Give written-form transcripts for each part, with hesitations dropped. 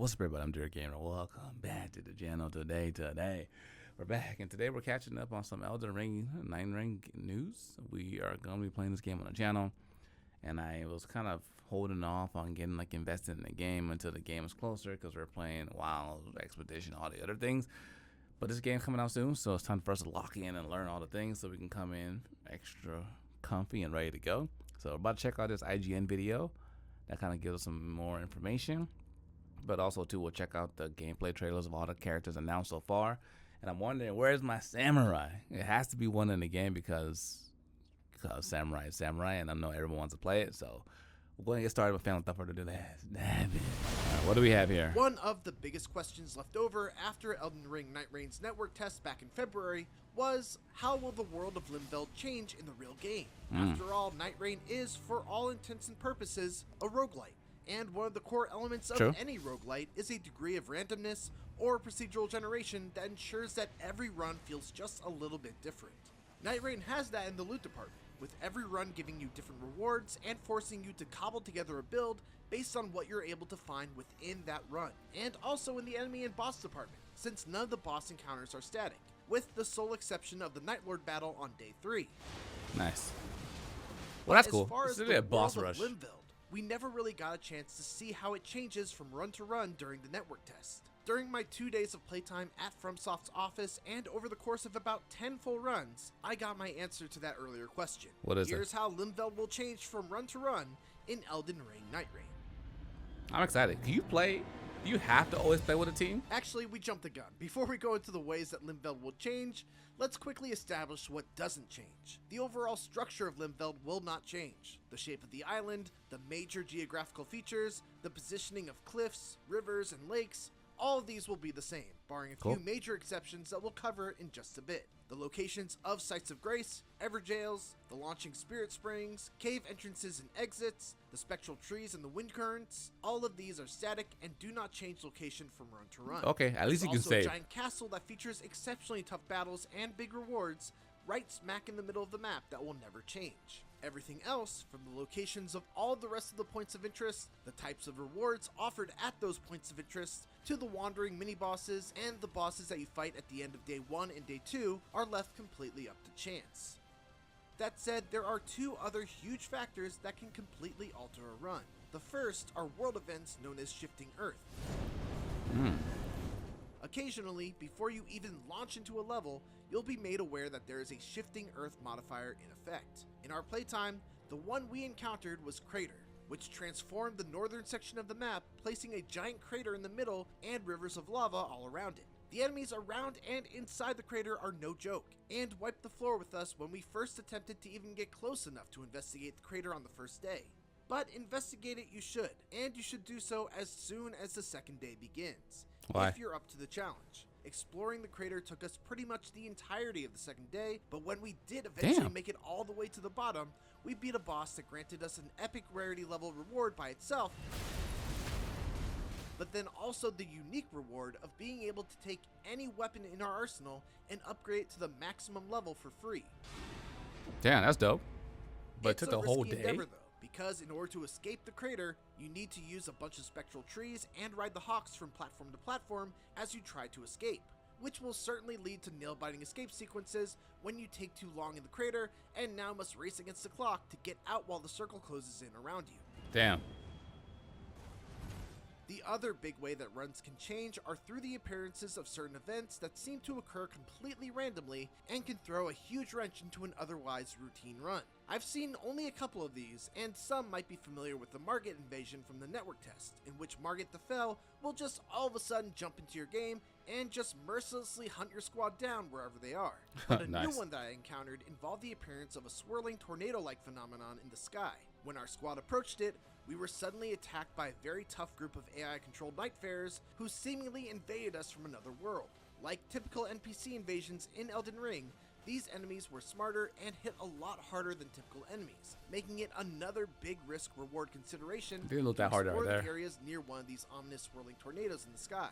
What's up, everybody? I'm Derek Gamer. Welcome back to the channel today. We're back, and today we're catching up on some Elden Ring, Nightreign news. We are going to be playing this game on the channel, and I was kind of holding off on getting invested in the game until the game was closer because we're playing Wild, Expedition, all the other things. But this game's coming out soon, so it's time for us to lock in and learn all the things so we can come in extra comfy and ready to go. So we're about to check out this IGN video that kind of gives us some more information. But also, too, we'll check out the gameplay trailers of all the characters announced so far. And I'm wondering, where's my samurai? It has to be one in the game because samurai is samurai, and I know everyone wants to play it. So we're going to get started with family without further ado. What do we have here? One of the biggest questions left over after Elden Ring Nightreign's network test back in February was, how will the world of Limveld change in the real game? After all, Nightreign is, for all intents and purposes, a roguelite. And one of the core elements of any roguelite is a degree of randomness or procedural generation that ensures that every run feels just a little bit different. Nightreign has that in the loot department, with every run giving you different rewards and forcing you to cobble together a build based on what you're able to find within that run. And also in the enemy and boss department, since none of the boss encounters are static, with the sole exception of the Nightlord battle on day 3. Nice. Well, that's cool. As far as this the is a boss world rush. of Limveld, we never really got a chance to see how it changes from run to run during the network test. During my 2 days of playtime at FromSoft's office and over the course of about 10 full runs, I got my answer to that earlier question. What is Here's it? how Limveld will change from run to run in Elden Ring Nightreign. I'm excited. Do you have to always play with a team? Actually, we jumped the gun. Before we go into the ways that Limveld will change, let's quickly establish what doesn't change. The overall structure of Limveld will not change. The shape of the island, the major geographical features, the positioning of cliffs, rivers, and lakes, all of these will be the same, barring a few major exceptions that we'll cover in just a bit. The locations of Sites of Grace, Everjails, the launching Spirit Springs, cave entrances and exits, the spectral trees and the wind currents, all of these are static and do not change location from run to run. Okay, at least you can There's also save. a giant castle that features exceptionally tough battles and big rewards right smack in the middle of the map that will never change. Everything else, from the locations of all the rest of the points of interest, the types of rewards offered at those points of interest, to the wandering mini-bosses and the bosses that you fight at the end of day 1 and day 2, are left completely up to chance. That said, there are two other huge factors that can completely alter a run. The first are world events known as Shifting Earth. Occasionally, before you even launch into a level, you'll be made aware that there is a Shifting Earth modifier in effect. In our playtime, the one we encountered was Crater, which transformed the northern section of the map, placing a giant crater in the middle and rivers of lava all around it. The enemies around and inside the crater are no joke, and wiped the floor with us when we first attempted to even get close enough to investigate the crater on the first day. But investigate it you should, and you should do so as soon as the second day begins. Why? If you're up to the challenge. Exploring the crater took us pretty much the entirety of the second day, but when we did eventually make it all the way to the bottom, we beat a boss that granted us an epic rarity level reward by itself, but then also the unique reward of being able to take any weapon in our arsenal and upgrade it to the maximum level for free. Damn, that's dope. But it It's took a a whole risky day? endeavor, though, because in order to escape the crater, you need to use a bunch of spectral trees and ride the hawks from platform to platform as you try to escape, which will certainly lead to nail-biting escape sequences when you take too long in the crater and now must race against the clock to get out while the circle closes in around you. Damn. The other big way that runs can change are through the appearances of certain events that seem to occur completely randomly and can throw a huge wrench into an otherwise routine run. I've seen only a couple of these, and some might be familiar with the Margit invasion from the network test, in which Margit the Fell will just all of a sudden jump into your game and just mercilessly hunt your squad down wherever they are. But a Nice. new one that I encountered involved the appearance of a swirling tornado-like phenomenon in the sky. When our squad approached it, we were suddenly attacked by a very tough group of AI-controlled Nightfarers who seemingly invaded us from another world. Like typical NPC invasions in Elden Ring, these enemies were smarter and hit a lot harder than typical enemies, making it another big risk-reward consideration Didn't look to that hard explore right the there. areas near one of these ominous swirling tornadoes in the sky.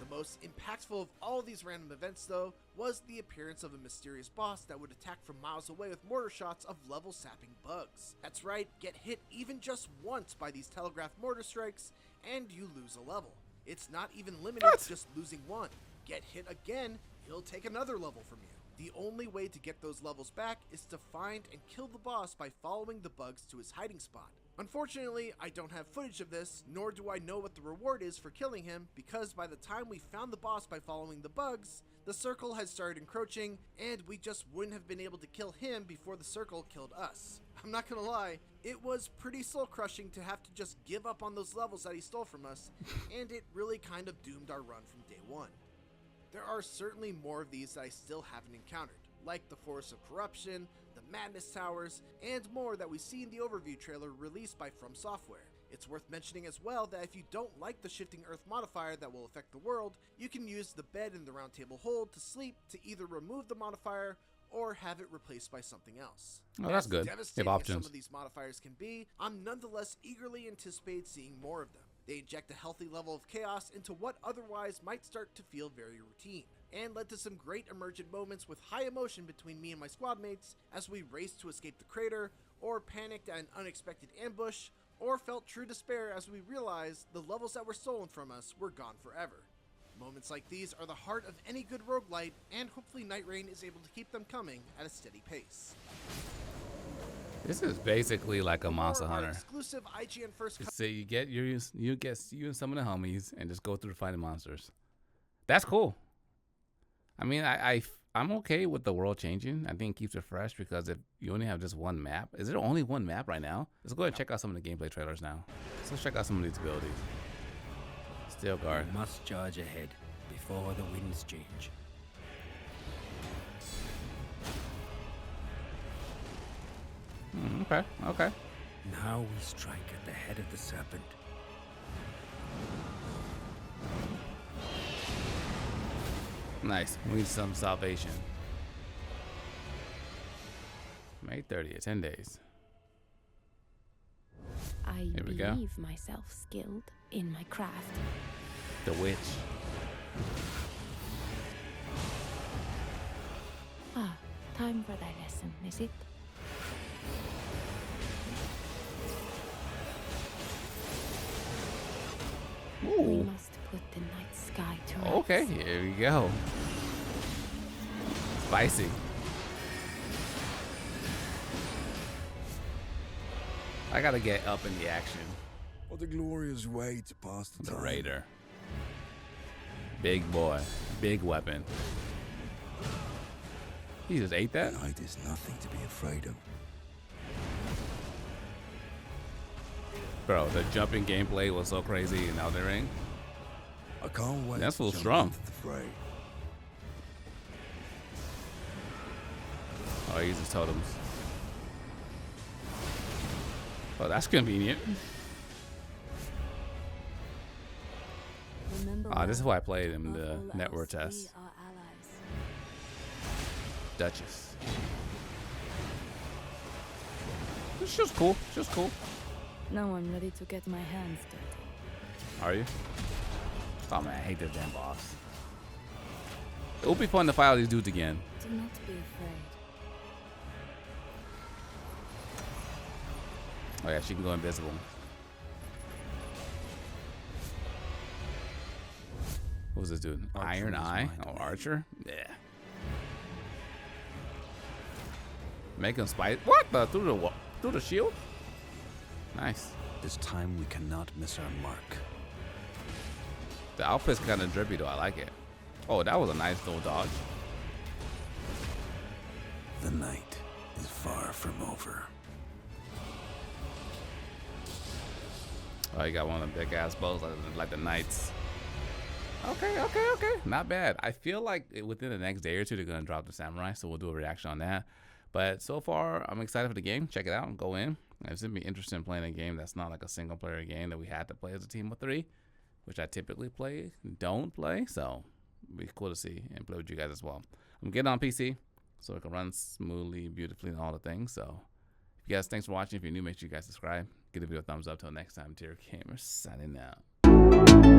The most impactful of all these random events, though, was the appearance of a mysterious boss that would attack from miles away with mortar shots of level-sapping bugs. That's right, get hit even just once by these telegraph mortar strikes, and you lose a level. It's not even limited to just losing one. Get hit again, he'll take another level from you. The only way to get those levels back is to find and kill the boss by following the bugs to his hiding spot. Unfortunately, I don't have footage of this, nor do I know what the reward is for killing him, because by the time we found the boss by following the bugs, the circle had started encroaching, and we just wouldn't have been able to kill him before the circle killed us. I'm not gonna lie, it was pretty soul-crushing to have to just give up on those levels that he stole from us, and it really kind of doomed our run from day one. There are certainly more of these that I still haven't encountered, like the Forest of Corruption, the Madness Towers, and more that we see in the overview trailer released by From Software. It's worth mentioning as well that if you don't like the shifting earth modifier that will affect the world, you can use the bed in the round table hold to sleep to either remove the modifier or have it replaced by something else. Oh, that's good. Devastating Have as some options. of these modifiers can be, I'm nonetheless eagerly anticipate seeing more of them. They inject a healthy level of chaos into what otherwise might start to feel very routine, and led to some great emergent moments with high emotion between me and my squad mates as we raced to escape the crater, or panicked at an unexpected ambush, or felt true despair as we realized the levels that were stolen from us were gone forever. Moments like these are the heart of any good roguelite, and hopefully Nightreign is able to keep them coming at a steady pace. This is basically like a Monster Hunter. Exclusive IGN first. So you get you and some of the homies and just go through fighting monsters. That's cool. I mean, I'm okay with the world changing. I think it keeps it fresh because if you only have just one map, is there only one map right now? Let's go ahead and check out some of the gameplay trailers now. So let's check out some of these abilities. Steel guard. You must charge ahead before the winds change. Okay. Now we strike at the head of the serpent. Nice. We need some salvation. May 30th, 10 days. I Here we go. believe myself skilled in my craft. The witch. Ah, time for thy lesson, is it? We Ooh. must put the night sky to rest. Okay, here we go. Spicy. I gotta get up in the action. What a glorious way to pass the The time. Raider. Big boy. Big weapon. He just ate that? Night is nothing to be afraid of. Bro, the jumping gameplay was so crazy in Elden Ring. I can't wait. That's to full jump strong. into the fray. Oh, he uses totems. Oh, that's convenient. This is who I played in the network test. Duchess. She was cool. She was cool. Now I'm ready to get my hands dirty. Are you? Oh man, I hate this damn boss. It would be fun to fight all these dudes again. Do not be afraid. Oh yeah, she can go invisible. What was this dude? Iron Eye? Oh, Archer? Yeah. Make him spite. What? Through the shield? Nice. This time we cannot miss our mark. The outfit's kind of drippy though. I like it. Oh, that was a nice little dodge. The night is far from over. Oh, you got one of the big ass bows like the knights. Okay. Not bad. I feel like within the next day or two they're gonna drop the samurai, so we'll do a reaction on that. But so far, I'm excited for the game. Check it out and go in. It's gonna be interesting playing a game that's not like a single player game that we had to play as a team of 3, which I typically don't play. So it'll be cool to see and play with you guys as well. I'm getting on PC so it can run smoothly, beautifully, and all the things. So if you guys, thanks for watching. If you're new, make sure you guys subscribe. Give the video a thumbs up. Till next time, Tier Gamers signing out.